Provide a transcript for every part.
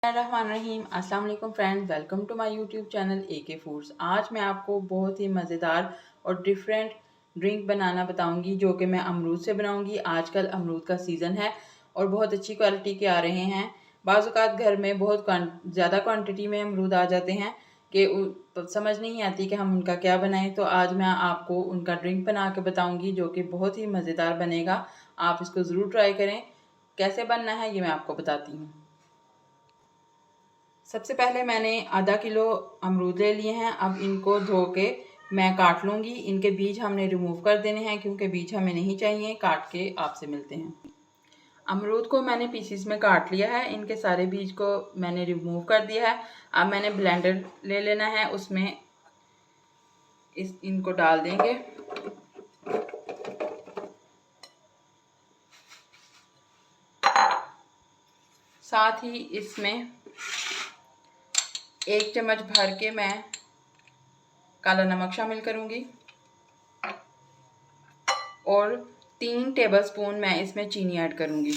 रहीम अस्सलाम वालेकुम friends, welcome to my YouTube channel AK foods. आज मैं आपको बहुत ही मज़ेदार और डिफरेंट ड्रिंक बनाना बताऊंगी जो कि मैं अमरूद से बनाऊंगी। आजकल अमरूद का सीज़न है और बहुत अच्छी क्वालिटी के आ रहे हैं। बाज़ औक़ात घर में बहुत ज़्यादा क्वांटिटी में अमरूद आ जाते हैं कि समझ नहीं आती कि हम उनका क्या बनाएं। तो आज मैं आपको उनका ड्रिंक बना के बताऊँगी जो कि बहुत ही मज़ेदार बनेगा। आप इसको ज़रूर ट्राई करें। कैसे बनना है ये मैं आपको बताती हूँ। सबसे पहले मैंने आधा किलो अमरूद ले लिए हैं। अब इनको धो के मैं काट लूँगी। इनके बीज हमने रिमूव कर देने हैं क्योंकि बीज हमें नहीं चाहिए। काट के आपसे मिलते हैं। अमरूद को मैंने पीसीस में काट लिया है। इनके सारे बीज को मैंने रिमूव कर दिया है। अब मैंने ब्लेंडर ले लेना है, उसमें इनको डाल देंगे। साथ ही इसमें 1 चम्मच भर के मैं काला नमक शामिल करूंगी और 3 टेबलस्पून मैं इसमें चीनी ऐड करूंगी।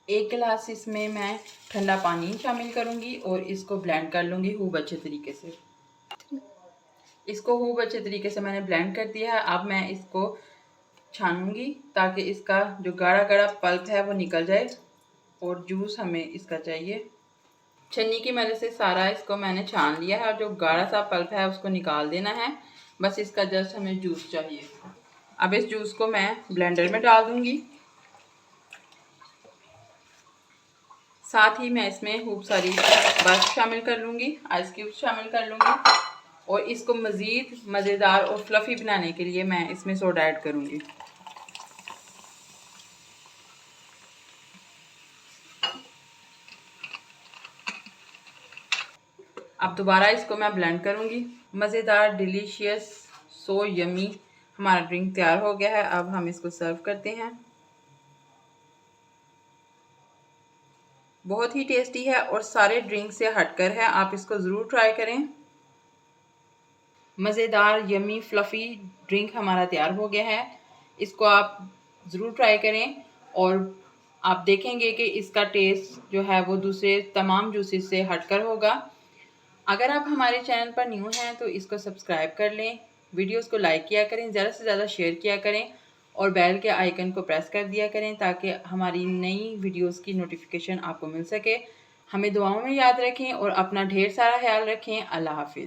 1 गिलास इसमें मैं ठंडा पानी शामिल करूंगी और इसको ब्लेंड कर लूंगी खूब अच्छे तरीके से। इसको खूब अच्छे तरीके से मैंने ब्लेंड कर दिया है। अब मैं इसको छानूंगी ताकि इसका जो गाढ़ा गाढ़ा पल्प है वो निकल जाए और जूस हमें इसका चाहिए। छन्नी की मदद से सारा इसको मैंने छान लिया है और जो गाढ़ा सा पल्प है उसको निकाल देना है। बस इसका जस्ट हमें जूस चाहिए। अब इस जूस को मैं ब्लेंडर में डाल दूंगी। साथ ही मैं इसमें खूब सारी बर्फ शामिल कर लूँगी, आइस क्यूब्स शामिल कर लूँगी और इसको मज़ीद मज़ेदार और फ्लफ़ी बनाने के लिए मैं इसमें सोडा ऐड करूँगी। अब दोबारा इसको मैं ब्लेंड करूँगी। मज़ेदार डिलीशियस सो यमी हमारा ड्रिंक तैयार हो गया है। अब हम इसको सर्व करते हैं। बहुत ही टेस्टी है और सारे ड्रिंक से हटकर है। आप इसको ज़रूर ट्राई करें। मज़ेदार यमी फ्लफ़ी ड्रिंक हमारा तैयार हो गया है। इसको आप ज़रूर ट्राई करें और आप देखेंगे कि इसका टेस्ट जो है वो दूसरे तमाम जूसेस से हटकर होगा। अगर आप हमारे चैनल पर न्यू हैं तो इसको सब्सक्राइब कर लें, वीडियोस को लाइक किया करें, ज़्यादा से ज़्यादा शेयर किया करें और बेल के आइकन को प्रेस कर दिया करें ताकि हमारी नई वीडियोस की नोटिफिकेशन आपको मिल सके। हमें दुआओं में याद रखें और अपना ढेर सारा ख्याल रखें। अल्लाह हाफिज़।